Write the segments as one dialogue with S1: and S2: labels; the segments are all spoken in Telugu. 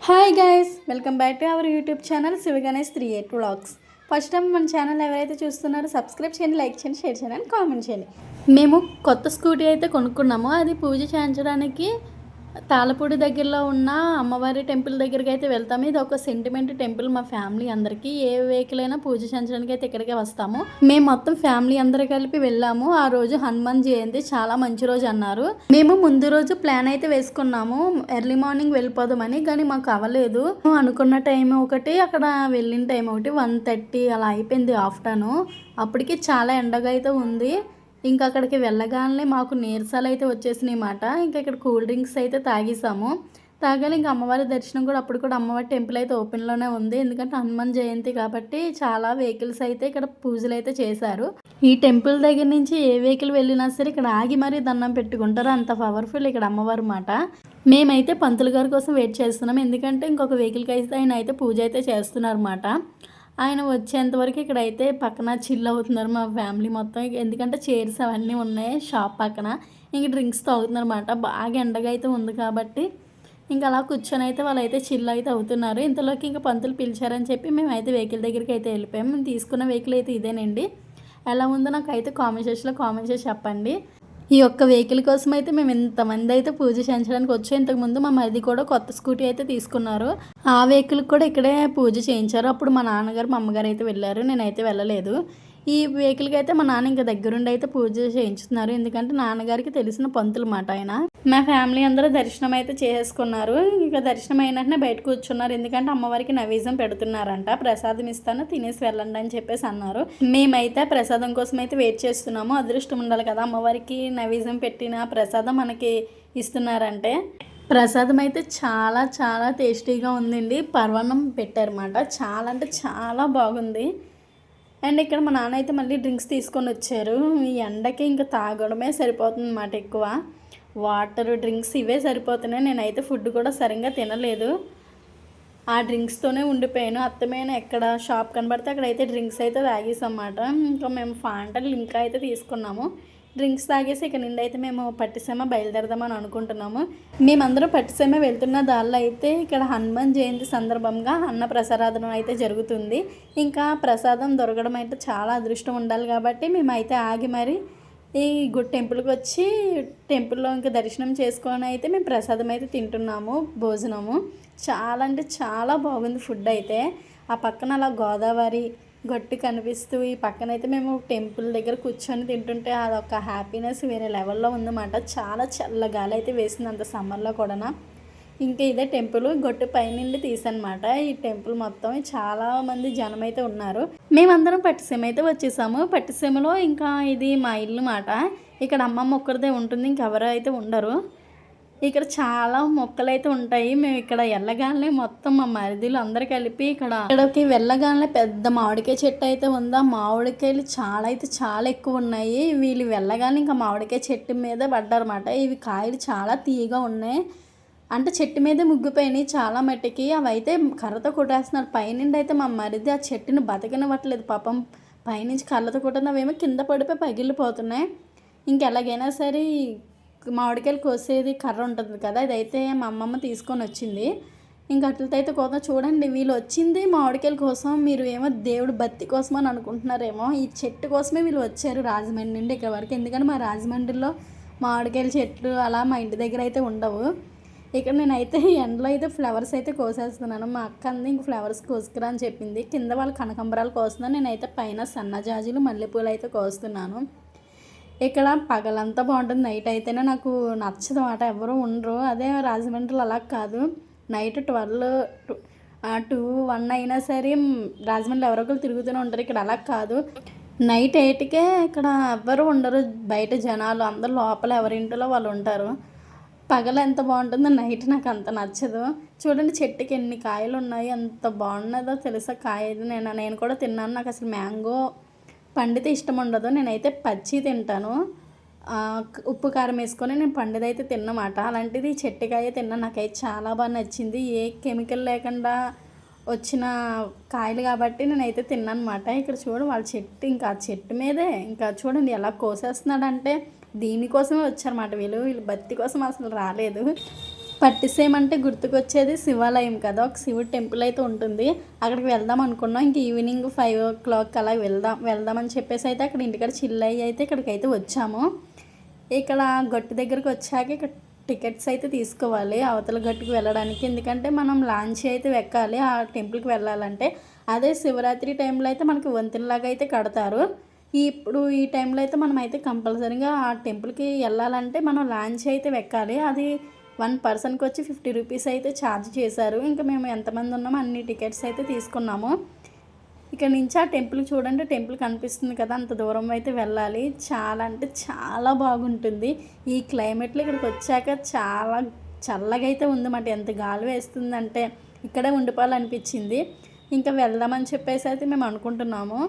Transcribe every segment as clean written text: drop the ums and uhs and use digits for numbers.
S1: Hi guys, welcome back to our YouTube channel Sivaganesh 38 vlogs. First time మన ఛానల్ ఎవరైతే చూస్తున్నారో సబ్స్క్రైబ్ చేయండి, లైక్ చేయండి, షేర్ చేయండి అండ్ కామెంట్ చేయండి. మేము కొత్త స్కూటీ అయితే కొనుక్కున్నాము. అది పూజ చేయించడానికి తాళపూడి దగ్గరలో ఉన్న అమ్మవారి టెంపుల్ దగ్గరికి అయితే వెళ్తాము. ఇది ఒక సెంటిమెంట్ టెంపుల్ మా ఫ్యామిలీ అందరికీ. ఏ వెహికల్ అయినా పూజ చేయించడానికి అయితే ఇక్కడికే వస్తాము. మేము మొత్తం ఫ్యామిలీ అందరూ కలిపి వెళ్ళాము. ఆ రోజు హనుమాన్ జయంతి, చాలా మంచి రోజు అన్నారు. మేము ముందు రోజు ప్లాన్ అయితే వేసుకున్నాము ఎర్లీ మార్నింగ్ వెళ్ళిపోదామని, కానీ మాకు అవ్వలేదు. అనుకున్న టైం ఒకటి, అక్కడ వెళ్ళిన టైం ఒకటి, 1:30 అలా అయిపోయింది ఆఫ్టర్నూన్. అప్పటికి చాలా ఎండగా అయితే ఉంది. ఇంకా అక్కడికి వెళ్ళగానే మాకు నీరసాలు అయితే వచ్చేసినాయి అన్నమాట. ఇంకా ఇక్కడ కూల్ డ్రింక్స్ అయితే తాగేసాము. తాగాలి. ఇంకా అమ్మవారి దర్శనం కూడా అప్పుడు కూడా అమ్మవారి టెంపుల్ అయితే ఓపెన్లోనే ఉంది, ఎందుకంటే హనుమాన్ జయంతి కాబట్టి చాలా వెహికల్స్ అయితే ఇక్కడ పూజలు అయితే చేశారు. ఈ టెంపుల్ దగ్గర నుంచి ఏ వెహికల్ వెళ్ళినా సరే ఇక్కడ ఆగి మరీ దండం పెట్టుకుంటారు, అంత పవర్ఫుల్ ఇక్కడ అమ్మవారు మాట. మేమైతే పంతులు గారి కోసం వెయిట్ చేస్తున్నాం, ఎందుకంటే ఇంకొక వెహికల్కి అయితే ఆయన అయితే పూజ అయితే చేస్తున్నారు అన్నమాట. ఆయన వచ్చేంతవరకు ఇక్కడైతే పక్కన చిల్ అవుతున్నారు మా ఫ్యామిలీ మొత్తం, ఎందుకంటే చైర్స్ అవన్నీ ఉన్నాయి షాప్ పక్కన. ఇంక డ్రింక్స్ తాగుతున్నారు అన్నమాట. బాగా ఎండగా అయితే ఉంది కాబట్టి ఇంకా అలా కూర్చొని అయితే వాళ్ళైతే చిల్ అయితే అవుతున్నారు. ఇంతలోకి ఇంకా పంతులు పిలిచారని చెప్పి మేమైతే వెహికల్ దగ్గరికి అయితే వెళ్ళిపోయాం. మేము తీసుకున్న వెహికల్ అయితే ఇదేనండి. ఎలా ఉందో నాకు అయితే కామెంట్ చేసి చెప్పండి. ఈ ఒక్క వెహికల్ కోసం అయితే మేము ఇంతమంది అయితే పూజ చేయించడానికి వచ్చాం. ఇంతకుముందు మా మరిది కూడా కొత్త స్కూటీ అయితే తీసుకున్నారు. ఆ వెహికల్ కూడా ఇక్కడే పూజ చేయించారు. అప్పుడు మా నాన్నగారు మా అమ్మగారు అయితే వెళ్ళారు, నేనైతే వెళ్ళలేదు. ఈ వెహికల్కి అయితే మా నాన్న ఇంకా దగ్గరుండి అయితే పూజ చేయించుతున్నారు, ఎందుకంటే నాన్నగారికి తెలిసిన పంతులు మాట ఆయన. మా ఫ్యామిలీ అందరూ దర్శనం అయితే చేసుకున్నారు. ఇంకా దర్శనం అయినట్టునే బయట కూర్చున్నారు, ఎందుకంటే అమ్మవారికి నైవేద్యం పెడుతున్నారంట. ప్రసాదం ఇస్తాను, తినేసి వెళ్ళండి అని చెప్పేసి అన్నారు. మేమైతే ప్రసాదం కోసం అయితే వెయిట్ చేస్తున్నాము. అదృష్టం ఉండాలి కదా, అమ్మవారికి నైవేద్యం పెట్టిన ప్రసాదం మనకి ఇస్తున్నారంటే. ప్రసాదం అయితే చాలా చాలా టేస్టీగా ఉందండి. పర్వన్నం పెట్టారన్నమాట. చాలా అంటే చాలా బాగుంది. అండ్ ఇక్కడ మా నాన్న అయితే మళ్ళీ డ్రింక్స్ తీసుకొని వచ్చారు. ఈ ఎండకి ఇంకా తాగడమే సరిపోతుంది అన్నమాట. ఎక్కువ వాటర్, డ్రింక్స్ ఇవే సరిపోతున్నాయి. నేనైతే ఫుడ్ కూడా సరిగ్గా తినలేదు, ఆ డ్రింక్స్తోనే ఉండిపోయాను. అత్తమైన ఎక్కడ షాప్ కనబడితే అక్కడైతే డ్రింక్స్ అయితే తాగేసామన్నమాట. ఇంకా మేము ఫాంటా లింకా అయితే తీసుకున్నాము. డ్రింక్స్ తాగేసి ఇక నిండి అయితే మేము పట్టిసీమ బయలుదేరదామని అనుకుంటున్నాము. మేమందరం పట్టిసీమ వెళ్తున్న దారిలో అయితే ఇక్కడ హనుమాన్ జయంతి సందర్భంగా అన్న ప్రసాదానం అయితే జరుగుతుంది. ఇంకా ప్రసాదం దొరకడం అయితే చాలా అదృష్టం ఉండాలి కాబట్టి మేమైతే ఆగి మరి ఈ గుడ్ టెంపుల్కి వచ్చి టెంపుల్లో ఇంకా దర్శనం చేసుకొని అయితే మేము ప్రసాదం అయితే తింటున్నాము, భోజనము. చాలా అంటే చాలా బాగుంది ఫుడ్ అయితే. ఆ పక్కన అలా గోదావరి గట్టు కనిపిస్తూ ఈ పక్కన అయితే మేము టెంపుల్ దగ్గర కూర్చొని తింటుంటే అదొక హ్యాపీనెస్ వేరే లెవెల్లో ఉందన్నమాట. చాలా చల్లగాలి అయితే వేసింది అంత సమ్మర్లో కూడా. ఇంకా ఇదే టెంపుల్ గొట్టు పైనుండి తీసనమాట. ఈ టెంపుల్ మొత్తం చాలా మంది జనం అయితే ఉన్నారు. మేమందరం పట్టిసీమ అయితే వచ్చేసాము. పట్టిసీమలో ఇంకా ఇది మా ఇల్లు మాట. ఇక్కడ అమ్మమ్మ ఒక్కరిదే ఉంటుంది, ఇంకెవరు అయితే ఉండరు. ఇక్కడ చాలా మొక్కలు అయితే ఉంటాయి. మేము ఇక్కడ వెళ్ళగానే మొత్తం మా మరిదిలు అందరు కలిపి ఇక్కడికి వెళ్ళగానే పెద్ద మామిడికాయ చెట్టు అయితే ఉందా. మామిడికాయలు చాలా అయితే చాలా ఎక్కువ ఉన్నాయి. వీళ్ళు వెళ్ళగానే ఇంకా మామిడికాయ చెట్టు మీద పడ్డారన్నమాట. ఇవి కాయలు చాలా తీయగా ఉన్నాయి, అంటే చెట్టు మీదే ముగ్గిపోయినాయి చాలా మట్టికి. అవి అయితే కర్రతో కొట్టేస్తున్నారు. పైనుండి అయితే మా మరిది ఆ చెట్టుని బతకనివ్వట్లేదు పాపం. పైనుంచి కర్రతో కొట్టినవేమో కింద పడిపోయి పగిలిపోతున్నాయి. ఇంకెలాగైనా సరే మామిడికాయలు కోసేది కర్ర ఉంటుంది కదా, ఇదైతే మా అమ్మమ్మ తీసుకొని వచ్చింది. ఇంకా అట్లతో అయితే కోత చూడండి, వీళ్ళు వచ్చింది మామిడికాయల కోసం. మీరు ఏమో దేవుడు భక్తి కోసం అని అనుకుంటున్నారేమో, ఈ చెట్టు కోసమే వీళ్ళు వచ్చారు రాజమండ్రి నుండి ఇక్కడ వరకు. ఎందుకంటే మా రాజమండ్రిలో మామిడికాయల చెట్లు అలా మా ఇంటి దగ్గర అయితే ఉండవు. ఇక్కడ నేనైతే ఎండలో అయితే ఫ్లవర్స్ అయితే కోసేస్తున్నాను. మా అక్క అంది ఇంక ఫ్లవర్స్ కోసుకురా అని చెప్పింది. కింద వాళ్ళు కనకంబరాలు కోస్తున్నాను, నేనైతే పైన సన్నజాజులు మల్లెపూలు అయితే కోస్తున్నాను. ఇక్కడ పగలంతా బాగుంటుంది, నైట్ అయితేనే నాకు నచ్చదు మాట. ఎవరు ఉండరు. అదే రాజమండ్రిలో అలా కాదు, నైట్ 12, 2, 1 అయినా సరే రాజమండ్రిలో ఎవరొకరు తిరుగుతూనే ఉంటారు. ఇక్కడ అలా కాదు, నైట్ 8కే ఇక్కడ ఎవ్వరు ఉండరు. బయట జనాలు అందరు లోపల ఎవరింటిలో వాళ్ళు ఉంటారు. పగల ఎంత బాగుంటుందో, నైట్ నాకు అంత నచ్చదు. చూడండి చెట్టుకి ఎన్ని కాయలు ఉన్నాయి, ఎంత బాగున్నదో తెలుసా కాయ. నేను కూడా తిన్నాను. నాకు అసలు మ్యాంగో పండితే ఇష్టం ఉండదు, నేనైతే పచ్చి తింటాను. ఉప్పు కారం వేసుకొని నేను పండిదైతే తిన్నమాట. అలాంటిది చెట్టుకాయ తిన్నా, నాకైతే చాలా బాగా నచ్చింది. ఏ కెమికల్ లేకుండా వచ్చిన కాయలు కాబట్టి నేనైతే తిన్నాను అనమాట. ఇక్కడ చూడండి వాళ్ళ చెట్టు, ఇంకా ఆ చెట్టు మీదే ఇంకా చూడండి ఎలా కోసేస్తున్నాడంటే దీనికోసమే వచ్చారన్నమాట. వీళ్ళు భక్తి కోసం అసలు రాలేదు. పట్టిసీమ అంటే గుర్తుకొచ్చేది శివాలయం కదా, ఒక శివుడు టెంపుల్ అయితే ఉంటుంది. అక్కడికి వెళ్దాం అనుకున్నాం. ఇంక ఈవినింగ్ 5 o'clock అలా వెళ్దామని చెప్పేసి అయితే అక్కడ ఇంటికాడ చిల్ అయ్యి అయితే ఇక్కడికైతే వచ్చాము. ఇక్కడ గట్టు దగ్గరికి వచ్చాక ఇక్కడ టికెట్స్ అయితే తీసుకోవాలి అవతల గట్టుకు వెళ్ళడానికి. ఎందుకంటే మనం లాంచ్ అయితే ఎక్కాలి ఆ టెంపుల్కి వెళ్ళాలంటే. అదే శివరాత్రి టైంలో అయితే మనకి వంతెనలాగా అయితే కడతారు. ఇప్పుడు ఈ టైంలో అయితే మనం అయితే కంపల్సరీగా ఆ టెంపుల్కి వెళ్ళాలంటే మనం లాంచ్ అయితే ఎక్కాలి. అది 1 పర్సన్కి వచ్చి 50 రూపీస్ అయితే ఛార్జ్ చేశారు. ఇంకా మేము ఎంతమంది ఉన్నామో అన్ని టికెట్స్ అయితే తీసుకున్నాము. ఇక్కడ నుంచి ఆ టెంపుల్ చూడండి, టెంపుల్ కనిపిస్తుంది కదా, అంత దూరం అయితే వెళ్ళాలి. చాలా అంటే చాలా బాగుంటుంది. ఈ క్లైమేట్లో ఇక్కడికి వచ్చాక చాలా చల్లగా అయితే ఉందన్నమాట. ఎంత గాలి వేస్తుందంటే ఇక్కడే ఉండిపోవాలనిపించింది. ఇంకా వెళ్దామని చెప్పేసి అయితే మేము అనుకుంటున్నాము.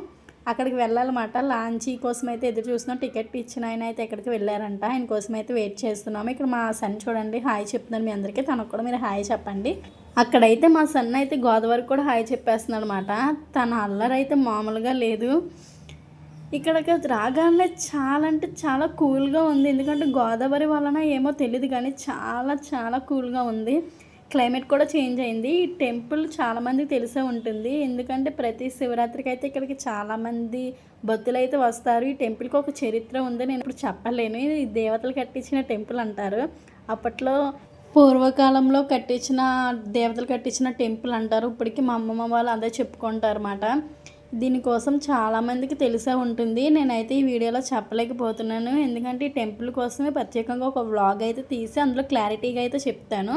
S1: అక్కడికి వెళ్ళాలన్నమాట. లాంచీ కోసం అయితే ఎదురు చూస్తున్నాం. టికెట్ ఇచ్చిన ఆయన అయితే ఎక్కడికి వెళ్ళారంట. ఆయన కోసం అయితే వెయిట్ చేస్తున్నాము. ఇక్కడ మా సన్ చూడండి హాయ్ చెప్తున్నాను మీ అందరికీ. తనకు కూడా మీరు హాయ్ చెప్పండి. అక్కడైతే మా సన్ అయితే గోదావరికి కూడా హాయ్ చెప్పేస్తున్నాడు అనమాట. తన అల్లరి అయితే మామూలుగా లేదు. ఇక్కడికి రాగానే చాలా అంటే చాలా కూల్గా ఉంది. ఎందుకంటే గోదావరి వలన ఏమో తెలియదు కానీ చాలా చాలా కూల్గా ఉంది. క్లైమేట్ కూడా చేంజ్ అయింది. ఈ టెంపుల్ చాలామందికి తెలిసే ఉంటుంది. ఎందుకంటే ప్రతి శివరాత్రికి అయితే ఇక్కడికి చాలామంది భక్తులు అయితే వస్తారు. ఈ టెంపుల్కి ఒక చరిత్ర ఉంది, నేను ఇప్పుడు చెప్పలేను. ఇది దేవతలు కట్టించిన టెంపుల్ అంటారు. అప్పట్లో పూర్వకాలంలో కట్టించిన దేవతలు కట్టించిన టెంపుల్ అంటారు. ఇప్పటికీ మా అమ్మమ్మ వాళ్ళు అదే చెప్పుకుంటారు అన్నమాట. దీనికోసం చాలామందికి తెలిసే ఉంటుంది. నేనైతే ఈ వీడియోలో చెప్పలేకపోతున్నాను. ఎందుకంటే ఈ టెంపుల్ కోసమే ప్రత్యేకంగా ఒక వ్లాగ్ అయితే తీసి అందులో క్లారిటీగా అయితే చెప్తాను.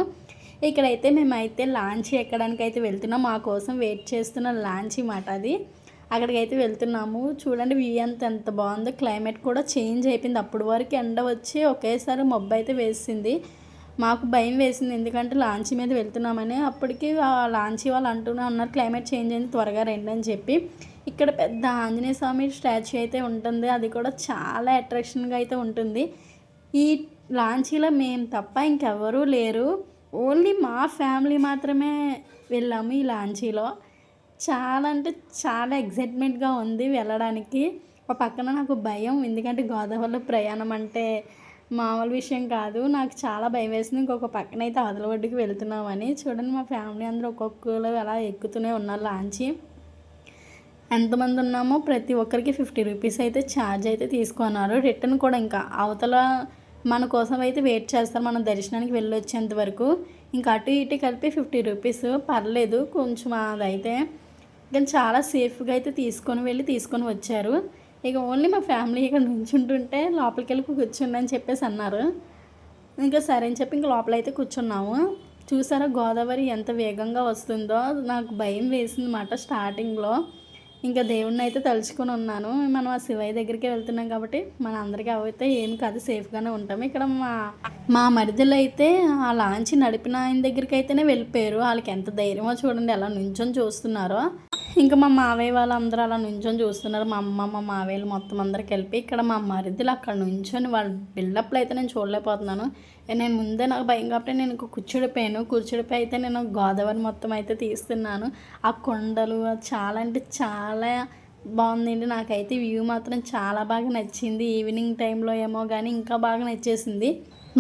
S1: ఇక్కడైతే మేమైతే లాంచీ ఎక్కడానికి అయితే వెళ్తున్నాం. మా కోసం వెయిట్ చేస్తున్న లాంచీ మాట అది. అక్కడికైతే వెళ్తున్నాము. చూడండి వ్యూ ఎంత బాగుందో. క్లైమేట్ కూడా చేంజ్ అయిపోయింది. అప్పటి వరకు ఎండ వచ్చి ఒకేసారి మబ్బు అయితే వేసింది. మాకు భయం వేసింది, ఎందుకంటే లాంచీ మీద వెళ్తున్నామని. అప్పటికి ఆ లాంచీ వాళ్ళు అంటూనే ఉన్నారు క్లైమేట్ చేంజ్ అయింది, త్వరగా రండి అని చెప్పి. ఇక్కడ పెద్ద ఆంజనేయ స్వామి స్టాచ్యూ అయితే ఉంటుంది. అది కూడా చాలా అట్రాక్షన్గా అయితే ఉంటుంది. ఈ లాంచీలో మేము తప్ప ఇంకెవరూ లేరు. ఓన్లీ మా ఫ్యామిలీ మాత్రమే వెళ్ళాము ఈ లాంచీలో. చాలా అంటే చాలా ఎగ్జైట్మెంట్గా ఉంది వెళ్ళడానికి. ఒక పక్కన నాకు భయం, ఎందుకంటే గోదావరిలో ప్రయాణం అంటే మామూలు విషయం కాదు. నాకు చాలా భయం వేసింది. ఇంకొక పక్కన అయితే అవతల ఒడ్డుకి వెళ్తున్నామని. చూడండి మా ఫ్యామిలీ అందరూ ఒక్కొక్కరు అలా ఎక్కుతూనే ఉన్నారు లాంచీ. ఎంతమంది ఉన్నామో ప్రతి ఒక్కరికి 50 రూపీస్ అయితే ఛార్జ్ అయితే తీసుకున్నారు. రిటర్న్ కూడా ఇంకా అవతల మన కోసం అయితే వెయిట్ చేస్తారు మనం దర్శనానికి వెళ్ళి వచ్చేంత వరకు. ఇంకా అటు ఇటు కలిపి 50 రూపీస్, పర్లేదు కొంచెం అదైతే. కానీ చాలా సేఫ్గా అయితే తీసుకొని వచ్చారు. ఇక ఓన్లీ మా ఫ్యామిలీ ఇక్కడ నుంచుంటుంటే లోపలికి వెళ్ళి కూర్చుండి అని చెప్పేసి అన్నారు. ఇంకా సరే అని చెప్పి ఇంక లోపలైతే కూర్చున్నాము. చూసారా గోదావరి ఎంత వేగంగా వస్తుందో. నాకు భయం వేసింది అన్నమాట స్టార్టింగ్లో. ఇంకా దేవుడిని అయితే తలుచుకొని ఉన్నాను. మనం ఆ శివయ్య దగ్గరికి వెళ్తున్నాం కాబట్టి మన అందరికీ అయితే ఏం కాదు, సేఫ్గానే ఉంటాము. ఇక్కడ మా మరిదిలు అయితే ఆ లాంచ్ నడిపిన ఆయన దగ్గరికి అయితేనే వెళ్ళిపోయారు. వాళ్ళకి ఎంత ధైర్యమో చూడండి, ఎలా నుంచొని చూస్తున్నారో. ఇంకా మా మావయ్య వాళ్ళందరూ అలా నుంచొని చూస్తున్నారు. మా అమ్మ మా మావయ్యలు మొత్తం అందరికి వెళ్ళి. ఇక్కడ మా మరిదిలు అక్కడ నుంచొని వాళ్ళ బిల్డప్లు అయితే నేను చూడలేకపోతున్నాను. నేను ముందే నాకు భయం కాబట్టి నేను కూర్చుడిపోయి అయితే నేను గోదావరి మొత్తం అయితే తీస్తున్నాను. ఆ కొండలు చాలా అంటే చాలా బాగుందండి. నాకైతే వ్యూ మాత్రం చాలా బాగా నచ్చింది. ఈవినింగ్ టైంలో ఏమో కానీ ఇంకా బాగా నచ్చేసింది.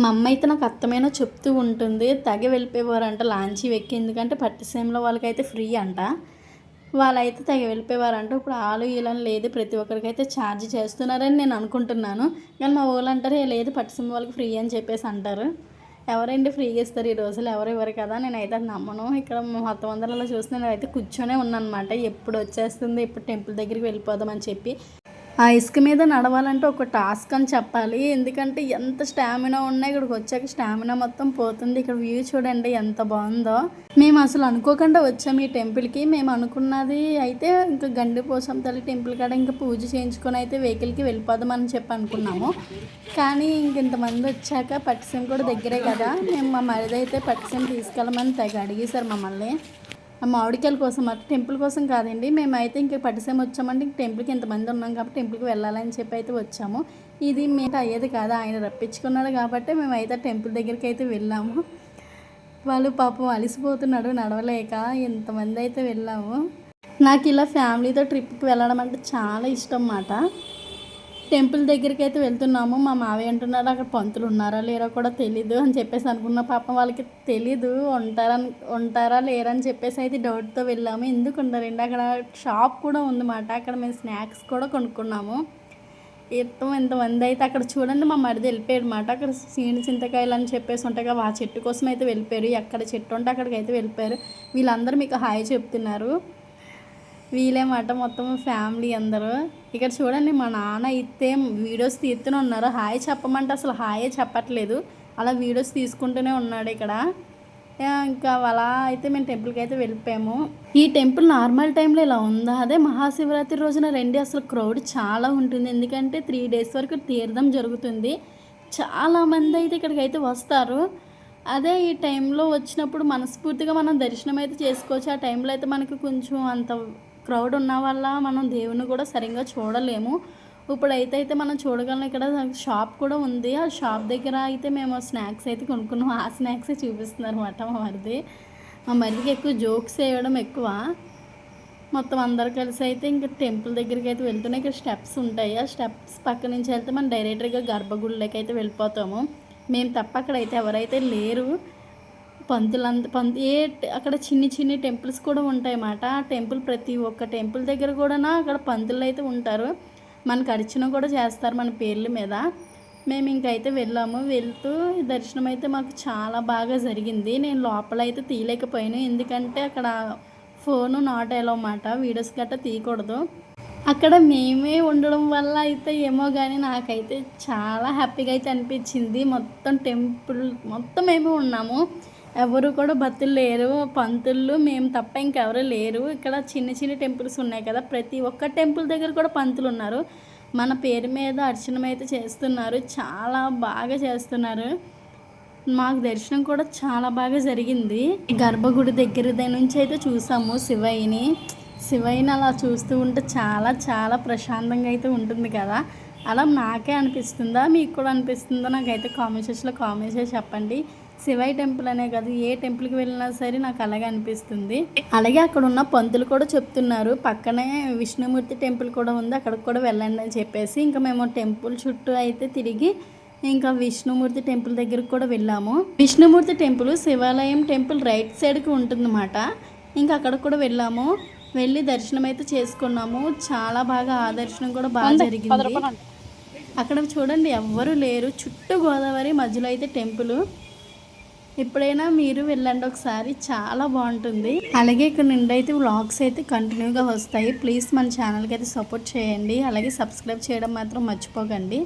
S1: మా అమ్మ అయితే నాకు అర్థమైనా చెప్తూ ఉంటుంది. తెగ వెళ్ళిపోయేవారంట లాంచీ ఎక్కి. ఎందుకంటే పట్టిసీమలో వాళ్ళకైతే ఫ్రీ అంట. వాళ్ళైతే తెగ వెళ్ళిపోయేవారంట. ఇప్పుడు ఆలు వీళ్ళని లేదు, ప్రతి ఒక్కరికైతే ఛార్జ్ చేస్తున్నారని నేను అనుకుంటున్నాను. కానీ మా వాళ్ళు అంటారు లేదు పట్టిసీమ వాళ్ళకి ఫ్రీ అని చెప్పేసి అంటారు. ఎవరండి ఫ్రీగా ఇస్తారు ఈ రోజులు, ఎవరు ఇవ్వరు కదా. నేనైతే అది నమ్మను. ఇక్కడ మొత్తం అందరిలో చూసి నేనైతే కూర్చొనే ఉన్నాను అనమాట. ఎప్పుడు వచ్చేస్తుంది, ఇప్పుడు టెంపుల్ దగ్గరికి వెళ్ళిపోదామని చెప్పి. ఆ ఇసుక మీద నడవాలంటే ఒక టాస్క్ అని చెప్పాలి. ఎందుకంటే ఎంత స్టామినా ఉన్నా ఇక్కడికి వచ్చాక స్టామినా మొత్తం పోతుంది. ఇక్కడ వ్యూ చూడండి ఎంత బాగుందో. మేము అసలు అనుకోకుండా వచ్చాము ఈ టెంపుల్కి. మేము అనుకున్నది అయితే ఇంకా గండిపోసం తల్లి టెంపుల్ కాడ ఇంకా పూజ చేయించుకొని అయితే వెహికల్కి వెళ్ళిపోదామని చెప్పి అనుకున్నాము. కానీ ఇంతమంది వచ్చాక పట్టిసీమ కూడా దగ్గరే కదా, మేము మా మరిది అయితే పట్టిసీమ తీసుకెళ్ళమని తెగ అడిగేశారు మమ్మల్ని. మామిడికాయల కోసం అటు టెంపుల్ కోసం కాదండి. మేమైతే ఇంక పట్టిసీమ వచ్చామంటే ఇంక టెంపుల్కి ఎంతమంది ఉన్నాం కాబట్టి టెంపుల్కి వెళ్ళాలని చెప్పి అయితే వచ్చాము. ఇది మేము అయ్యేది కాదు, ఆయన రప్పించుకున్నాడు కాబట్టి మేమైతే టెంపుల్ దగ్గరికి అయితే వెళ్ళాము. వాళ్ళు పాపం అలసిపోతున్నాడు నడవలేక. ఎంతమంది అయితే వెళ్ళాము. నాకు ఇలా ఫ్యామిలీతో ట్రిప్కి వెళ్ళడం అంటే చాలా ఇష్టం అన్నమాట. టెంపుల్ దగ్గరికి అయితే వెళ్తున్నాము. మా మావయ్య అంటున్నాడు అక్కడ పంతులు ఉన్నారా లేరో కూడా తెలీదు అని చెప్పేసి అనుకున్న. పాపం వాళ్ళకి తెలీదు ఉంటారా లేరని చెప్పేసి అయితే డౌట్తో వెళ్ళాము. ఎందుకు ఉండరండి, అక్కడ షాప్ కూడా ఉందన్నమాట. అక్కడ మేము స్నాక్స్ కూడా కొనుక్కున్నాము. ఎంతమంది అయితే అక్కడ చూడండి, మా మరిది వెళ్ళిపోయాడు అనమాట. అక్కడ సీని చింతకాయలు అని చెప్పేసి ఉంటాయి, ఆ చెట్టు కోసం అయితే వెళ్ళిపోయారు. ఎక్కడ చెట్టు ఉంటే అక్కడికి అయితే వెళ్ళిపోయారు. వీళ్ళందరూ మీకు హాయ్ చెప్తున్నారు. వీళ్ళేమాట మొత్తం ఫ్యామిలీ అందరూ. ఇక్కడ చూడండి, మా నాన్న అయితే వీడియోస్ తీస్తూనే ఉన్నారు. హాయ్ చెప్పమంటే అసలు హాయే చెప్పట్లేదు, అలా వీడియోస్ తీసుకుంటూనే ఉన్నాడు ఇక్కడ. ఇంకా అలా అయితే మేము టెంపుల్కి అయితే వెళ్ళిపోయాము. ఈ టెంపుల్ నార్మల్ టైంలో ఇలా ఉందా, అదే మహాశివరాత్రి రోజున రండి, అసలు క్రౌడ్ చాలా ఉంటుంది. ఎందుకంటే 3 days వరకు తీర్థం జరుగుతుంది. చాలామంది అయితే ఇక్కడికి అయితే వస్తారు. అదే ఈ టైంలో వచ్చినప్పుడు మనస్ఫూర్తిగా మనం దర్శనం అయితే చేసుకోవచ్చు. ఆ టైంలో అయితే మనకి కొంచెం అంత క్రౌడ్ ఉన్న వల్ల మనం దేవుని కూడా సరిగ్గా చూడలేము. ఇప్పుడైతే మనం చూడగలం. ఇక్కడ షాప్ కూడా ఉంది. ఆ షాప్ దగ్గర అయితే మేము స్నాక్స్ అయితే కొనుక్కున్నాం. ఆ స్నాక్సే చూపిస్తున్నారు అనమాట మా మరిదికి ఎక్కువ జోక్స్ వేయడం ఎక్కువ. మొత్తం అందరు కలిసి అయితే ఇంకా టెంపుల్ దగ్గరికి అయితే వెళ్తున్నాయి. ఇక్కడ స్టెప్స్ ఉంటాయి. ఆ స్టెప్స్ పక్క నుంచి వెళ్తే మనం డైరెక్ట్గా గర్భగుడిలోకి అయితే వెళ్ళిపోతాము. మేము తప్ప అక్కడైతే ఎవరైతే లేరు. అక్కడ చిన్ని టెంపుల్స్ కూడా ఉంటాయి అన్నమాట. ఆ టెంపుల్ ప్రతి ఒక్క టెంపుల్ దగ్గర కూడా అక్కడ పంతులు అయితే ఉంటారు. మనకు అర్చన కూడా చేస్తారు మన పేర్ల మీద. మేము ఇంకైతే వెళ్ళాము. వెళ్తూ దర్శనం అయితే మాకు చాలా బాగా జరిగింది. నేను లోపల అయితే తీయలేకపోయాను, ఎందుకంటే అక్కడ ఫోను నాట్ అలౌ అన్నమాట. వీడియోస్ గట్రా తీయకూడదు. అక్కడ మేమే ఉండడం వల్ల అయితే ఏమో కానీ నాకైతే చాలా హ్యాపీగా అయితే అనిపించింది. మొత్తం టెంపుల్ మొత్తం మేమే ఉన్నాము. ఎవరు కూడా భక్తులు లేరు, పంతులు మేము తప్ప ఇంకెవరు లేరు. ఇక్కడ చిన్న టెంపుల్స్ ఉన్నాయి కదా, ప్రతి ఒక్క టెంపుల్ దగ్గర కూడా పంతులు ఉన్నారు. మన పేరు మీద అర్చన అయితే చేస్తున్నారు. చాలా బాగా చేస్తున్నారు. మాకు దర్శనం కూడా చాలా బాగా జరిగింది. గర్భగుడి దగ్గర నుంచి అయితే చూసాము శివయ్యని అలా చూస్తూ ఉంటే చాలా ప్రశాంతంగా అయితే ఉంటుంది కదా. అలా నాకే అనిపిస్తుందా, మీకు కూడా అనిపిస్తుందా? నాకైతే కామెంట్ చేసి చెప్పండి. శివయ్య టెంపుల్ అనే కాదు, ఏ టెంపుల్కి వెళ్ళినా సరే నాకు అలాగే అనిపిస్తుంది. అలాగే అక్కడ ఉన్న పంతులు కూడా చెప్తున్నారు, పక్కనే విష్ణుమూర్తి టెంపుల్ కూడా ఉంది, అక్కడికి కూడా వెళ్ళండి అని చెప్పేసి. ఇంకా మేము టెంపుల్ చుట్టూ అయితే తిరిగి ఇంకా విష్ణుమూర్తి టెంపుల్ దగ్గరికి కూడా వెళ్ళాము. విష్ణుమూర్తి టెంపుల్ శివాలయం టెంపుల్ రైట్ సైడ్కి ఉంటుందన్నమాట. ఇంకా అక్కడికి కూడా వెళ్ళాము. వెళ్ళి దర్శనం అయితే చేసుకున్నాము. చాలా బాగా ఆ దర్శనం కూడా బాగా జరిగింది. అక్కడ చూడండి ఎవ్వరూ లేరు, చుట్టూ గోదావరి, మధ్యలో అయితే టెంపుల్. ఎప్పుడైనా మీరు వెళ్ళండి ఒకసారి, చాలా బాగుంటుంది. అలాగే ఇక్కడ నుండి అయితే వ్లాగ్స్ అయితే కంటిన్యూగా వస్తాయి. ప్లీజ్ మన ఛానల్కి అయితే సపోర్ట్ చేయండి. అలాగే సబ్స్క్రైబ్ చేయడం మాత్రం మర్చిపోకండి.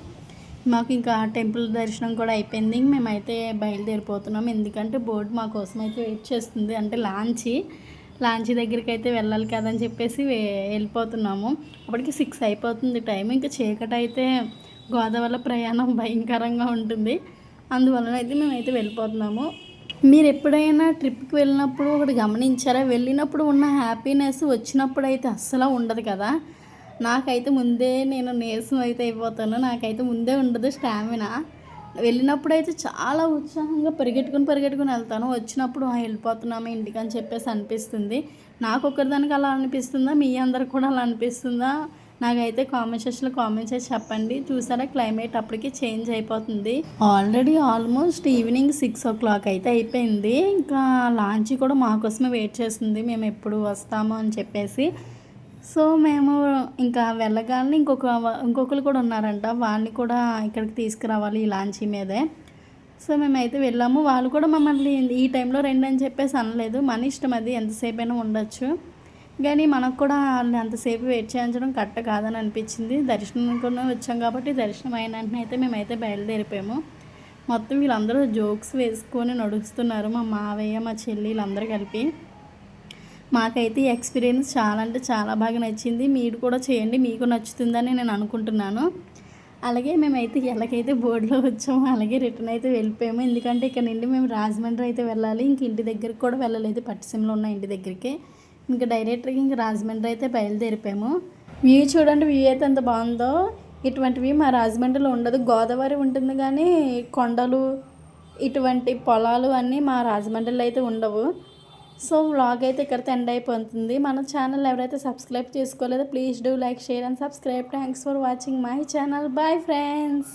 S1: మాకు ఇంకా టెంపుల్ దర్శనం కూడా అయిపోయింది. మేమైతే బయలుదేరిపోతున్నాం, ఎందుకంటే బోర్డు మా కోసం అయితే వెయిట్ చేస్తుంది. అంటే లాంచీ దగ్గరికి అయితే వెళ్ళాలి కదని చెప్పేసి వెళ్ళిపోతున్నాము. అప్పటికి 6 అయిపోతుంది టైం. ఇంకా చీకటి అయితే గోదావరిలో ప్రయాణం భయంకరంగా ఉంటుంది. అందువలన అయితే మేమైతే వెళ్ళిపోతున్నాము. మీరు ఎప్పుడైనా ట్రిప్కి వెళ్ళినప్పుడు ఒకటి గమనించారా, వెళ్ళినప్పుడు ఉన్న హ్యాపీనెస్ వచ్చినప్పుడు అయితే అస్సలు ఉండదు కదా. నాకైతే ముందే నేను నీరసం అయితే అయిపోతాను, నాకైతే ముందే ఉండదు స్టామినా. వెళ్ళినప్పుడు అయితే చాలా ఉత్సాహంగా పరిగెట్టుకుని వెళ్తాను. వచ్చినప్పుడు వెళ్ళిపోతున్నాము ఇంటికి అని చెప్పేసి అనిపిస్తుంది. నాకు ఒక్కరిదానికి అలా అనిపిస్తుందా, మీ అందరికి కూడా అలా అనిపిస్తుందా? నాకైతే కామెంట్ చేసి చెప్పండి. చూసారా, క్లైమేట్ అప్పటికి చేంజ్ అయిపోతుంది. ఆల్రెడీ ఆల్మోస్ట్ ఈవినింగ్ 6 o'clock అయితే అయిపోయింది. ఇంకా లాంచ్ కూడా మా కోసమే వెయిట్ చేస్తుంది, మేము ఎప్పుడు వస్తాము అని చెప్పేసి. సో మేము ఇంకా వెళ్ళగానే ఇంకొకరు కూడా ఉన్నారంట, వాళ్ళని కూడా ఇక్కడికి తీసుకురావాలి ఈ లాంచీ మీదే. సో మేమైతే వెళ్ళాము. వాళ్ళు కూడా మమ్మల్ని ఈ టైంలో రండి అని చెప్పేసి అనలేదు. మన ఇష్టం, అది ఎంతసేపు అయినా ఉండొచ్చు. కానీ మనకు కూడా అంతసేపు వెయిట్ చేయించడం కరెక్ట్ కాదని అనిపించింది. దర్శనం కూడా వచ్చాం కాబట్టి దర్శనం అయిన వెంటనే అయితే మేమైతే బయలుదేరిపోయాము. మొత్తం వీళ్ళందరూ జోక్స్ వేసుకొని నడుస్తున్నారు, మా మావయ్య, మా చెల్లి, వీళ్ళందరూ కలిపి. మాకైతే ఈ ఎక్స్పీరియన్స్ చాలా అంటే చాలా బాగా నచ్చింది. మీరు కూడా చేయండి, మీకు నచ్చుతుందని నేను అనుకుంటున్నాను. అలాగే మేమైతే ఎలాగైతే బోర్డులో వచ్చామో అలాగే రిటర్న్ అయితే వెళ్ళిపోయాము. ఎందుకంటే ఇక్కడ నుండి మేము రాజమండ్రి అయితే వెళ్ళాలి. ఇంక ఇంటి దగ్గరికి కూడా వెళ్ళలేదు, పట్టిసీమలో ఉన్న ఇంటి దగ్గరికి. ఇంకా డైరెక్ట్గా ఇంకా రాజమండ్రి అయితే బయలుదేరిపోయాము. వ్యూ చూడండి, వ్యూ అయితే ఎంత బాగుందో. ఇటువంటివి మా రాజమండ్రిలో ఉండదు. గోదావరి ఉంటుంది కానీ కొండలు, ఇటువంటి పొలాలు అన్నీ మా రాజమండ్రిలో అయితే ఉండవు. సో వ్లాగ్ అయితే ఇక్కడితో ఎండ్ అయిపోతుంది. మన ఛానల్ ఎవరైతే సబ్స్క్రైబ్ చేసుకోలేదో please do like, share and subscribe. Thanks for watching my channel. Bye friends.